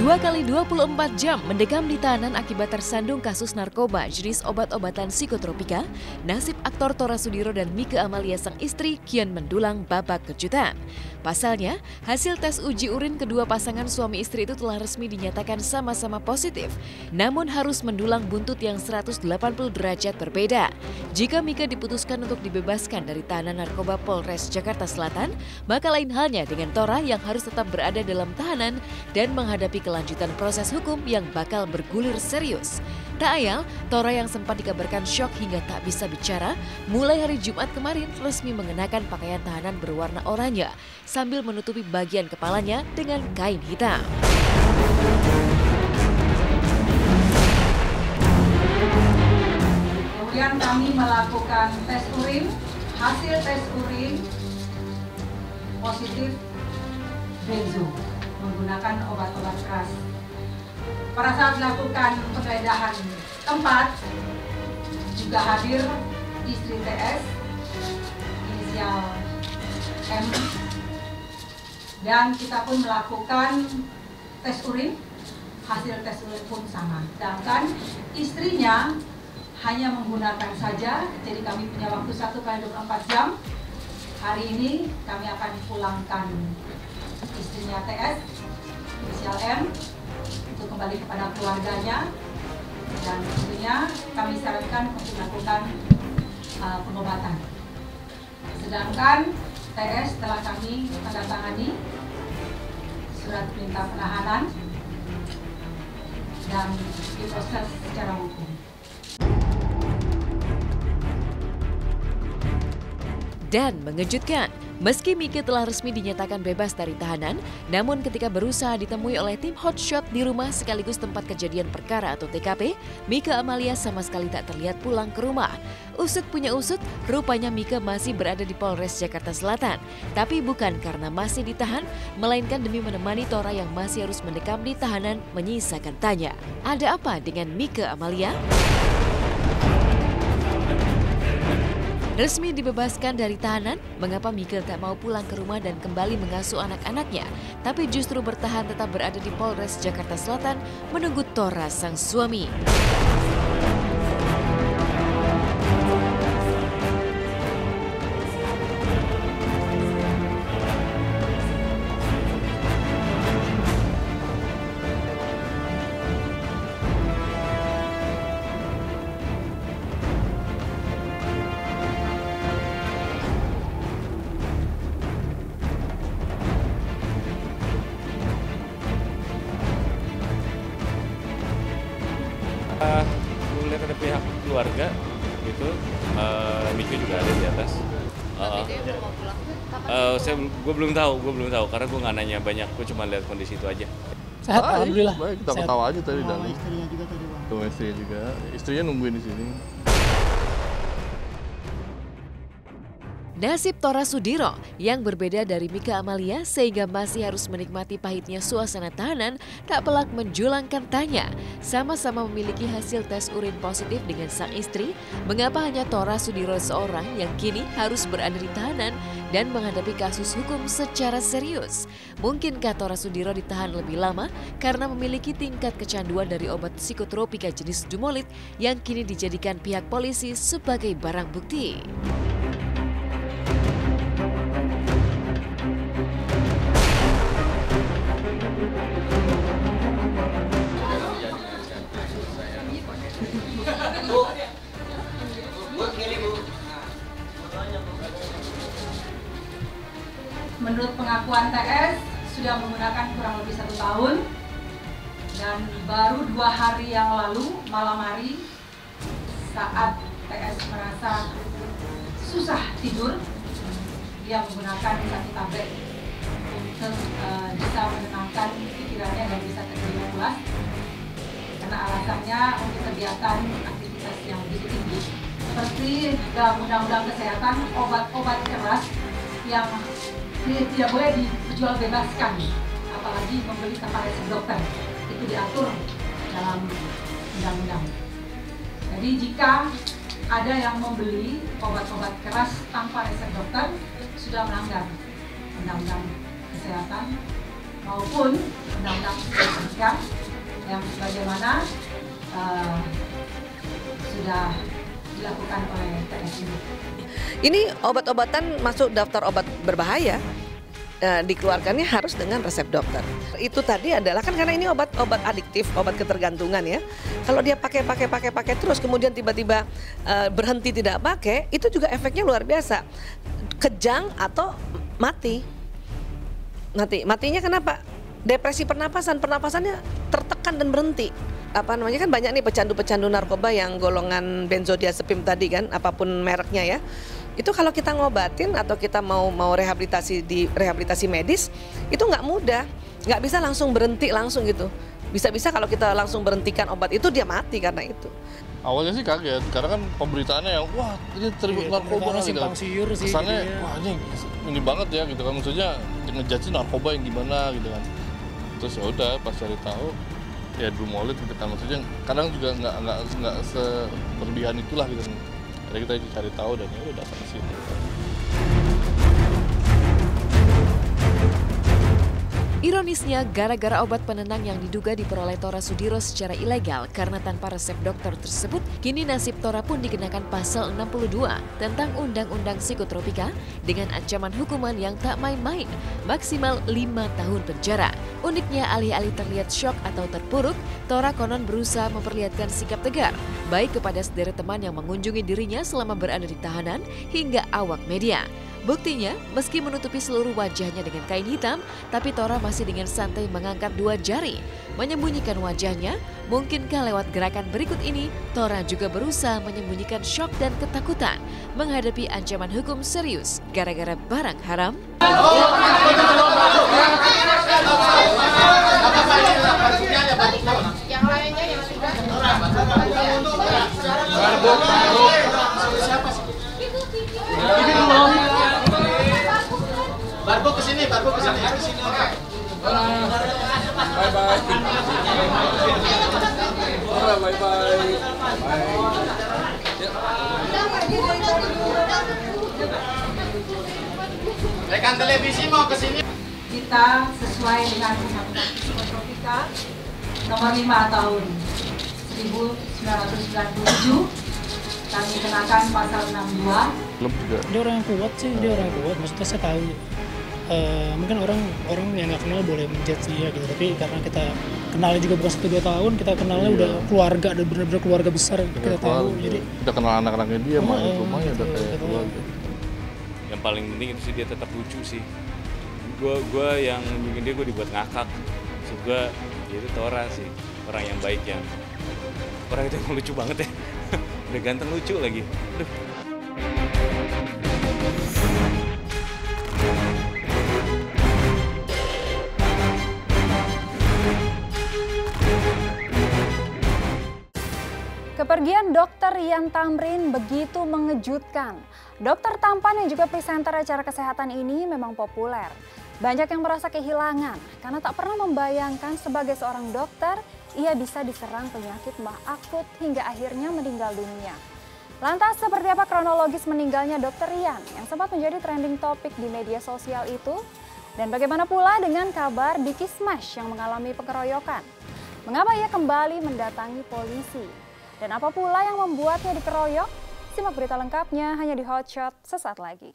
2 kali 24 jam mendekam di tahanan akibat tersandung kasus narkoba jenis obat-obatan psikotropika, nasib aktor Tora Sudiro dan Mike Amalia sang istri kian mendulang babak kejutan. Pasalnya, hasil tes uji urin kedua pasangan suami istri itu telah resmi dinyatakan sama-sama positif, namun harus mendulang buntut yang 180 derajat berbeda. Jika Mike diputuskan untuk dibebaskan dari tahanan narkoba Polres Jakarta Selatan, maka lain halnya dengan Tora yang harus tetap berada dalam tahanan dan menghadapi kelanjutan proses hukum yang bakal bergulir serius. Tak ayal, Tora yang sempat dikabarkan syok hingga tak bisa bicara, mulai hari Jumat kemarin resmi mengenakan pakaian tahanan berwarna oranye sambil menutupi bagian kepalanya dengan kain hitam. Kemudian kami melakukan tes urin, hasil tes urin positif benzo menggunakan obat-obat keras. Pada saat melakukan penggeledahan tempat juga hadir istri TS, inisial M, dan kita pun melakukan tes urin, hasil tes urin pun sama. Sedangkan istrinya hanya menggunakan saja, jadi kami punya waktu 1 kali 24 jam. Hari ini kami akan pulangkan istrinya TS, inisial M, untuk kembali kepada keluarganya, dan tentunya kami sarankan untuk melakukan pengobatan. Sedangkan TS telah kami tandatangani surat perintah penahanan dan diproses secara hukum. Dan mengejutkan, meski Mike telah resmi dinyatakan bebas dari tahanan, namun ketika berusaha ditemui oleh tim hotshot di rumah sekaligus tempat kejadian perkara atau TKP, Mike Amalia sama sekali tak terlihat pulang ke rumah. Usut punya usut, rupanya Mike masih berada di Polres Jakarta Selatan. Tapi bukan karena masih ditahan, melainkan demi menemani Tora yang masih harus mendekam di tahanan menyisakan tanya. Ada apa dengan Mike Amalia? Resmi dibebaskan dari tahanan, mengapa Mike tak mau pulang ke rumah dan kembali mengasuh anak-anaknya, tapi justru bertahan tetap berada di Polres Jakarta Selatan menunggu Tora sang suami. Gue lihat ada pihak keluarga gitu, Mike juga ada di atas. Gue belum tahu karena gue nggak nanya banyak, gue cuma lihat kondisi itu aja. Sehat, alhamdulillah. Baik, kita ketawa aja tadi dalam. Istrinya juga tadi, Bang. Tuh istrinya juga, istrinya nungguin di sini. Nasib Tora Sudiro yang berbeda dari Mike Amalia sehingga masih harus menikmati pahitnya suasana tahanan tak pelak menjulangkan tanya. Sama-sama memiliki hasil tes urin positif dengan sang istri, mengapa hanya Tora Sudiro seorang yang kini harus berada di tahanan dan menghadapi kasus hukum secara serius? Mungkinkah Tora Sudiro ditahan lebih lama karena memiliki tingkat kecanduan dari obat psikotropika jenis Dumolit yang kini dijadikan pihak polisi sebagai barang bukti? Menurut pengakuan TS, sudah menggunakan kurang lebih 1 tahun, dan baru 2 hari yang lalu, malam hari, saat TS merasa susah tidur, dia menggunakan 1 tablet untuk bisa menenangkan pikirannya dan bisa tertidur pulas, karena alasannya untuk kegiatan aktivitas yang lebih tinggi. Seperti dalam Undang-Undang Kesehatan, obat-obat keras yang tidak boleh dijual bebaskan, apalagi membeli tanpa resep dokter. Itu diatur dalam undang-undang. Jadi jika ada yang membeli obat-obat keras tanpa resep dokter, sudah melanggar Undang-Undang Kesehatan maupun Undang-Undang Pendidikan yang sebagaimana sudah dilakukan oleh TS ini. Ini obat-obatan masuk daftar obat berbahaya. Dikeluarkannya harus dengan resep dokter. Itu tadi adalah kan karena ini obat adiktif, obat ketergantungan ya. Kalau dia pakai terus kemudian tiba-tiba berhenti tidak pakai, itu juga efeknya luar biasa. Kejang atau mati. Matinya kenapa? Depresi pernapasannya tertekan dan berhenti. Apa namanya kan banyak nih pecandu-pecandu narkoba yang golongan benzodiazepam tadi kan, apapun mereknya ya. Itu kalau kita ngobatin atau kita mau rehabilitasi medis itu nggak mudah, nggak bisa langsung berhenti langsung gitu. Bisa kalau kita langsung berhentikan obat itu dia mati karena itu. Awalnya sih kaget karena kan pemberitaannya yang wah ini terlibat narkoba gitu. Kesannya wah ini banget ya gitu kan, maksudnya ngejudge narkoba yang gimana gitu kan. Terus ya udah pas cari tahu ya Drumolit gitu kan, maksudnya kadang juga nggak seberlebihan itulah gitu. Jadi kita cari tahu dan ya udah datang ke sini. Ironisnya, gara-gara obat penenang yang diduga diperoleh Tora Sudiro secara ilegal karena tanpa resep dokter tersebut, kini nasib Tora pun dikenakan pasal 62 tentang Undang-Undang Psikotropika dengan ancaman hukuman yang tak main-main, maksimal 5 tahun penjara. Uniknya, alih-alih terlihat syok atau terpuruk, Tora konon berusaha memperlihatkan sikap tegar, baik kepada sederet teman yang mengunjungi dirinya selama berada di tahanan hingga awak media. Buktinya, meski menutupi seluruh wajahnya dengan kain hitam, tapi Tora masih dengan santai mengangkat 2 jari, menyembunyikan wajahnya. Mungkinkah lewat gerakan berikut ini, Tora juga berusaha menyembunyikan syok dan ketakutan menghadapi ancaman hukum serius gara-gara barang haram? Yang lainnya yang sudah Barbo kesini. Bye bye. Rekan televisi mau kesini. Kita sesuai dengan Undang-Undang Psikotropika nomor 5 tahun 1997 kami kenakan pasal 62. Dia orang yang kuat sih, maksudnya saya tahu. Mungkin orang yang nggak kenal boleh menjudge dia gitu, tapi karena kita kenalnya juga bukan 1-2 tahun, kita kenalnya udah keluarga, ada benar-benar keluarga besar, kita tahu. Jadi kita kenal anak-anaknya dia, rumahnya udah kayak keluarga. Yang paling penting itu sih dia tetap lucu sih. Gue yang bikin dia gue dibuat ngakak. Maksud gue dia itu Tora sih, orang yang baik yang orang itu emang lucu banget ya. Udah ganteng lucu lagi. Aduh. Kepergian Dr. Rian Tamrin begitu mengejutkan. Dokter tampan yang juga presenter acara kesehatan ini memang populer. Banyak yang merasa kehilangan karena tak pernah membayangkan sebagai seorang dokter ia bisa diserang penyakit mah akut hingga akhirnya meninggal dunia. Lantas seperti apa kronologis meninggalnya Dr. Rian yang sempat menjadi trending topik di media sosial itu? Dan bagaimana pula dengan kabar Diki Smash yang mengalami pengeroyokan? Mengapa ia kembali mendatangi polisi? Dan apa pula yang membuatnya dikeroyok? Simak berita lengkapnya hanya di Hotshot sesaat lagi.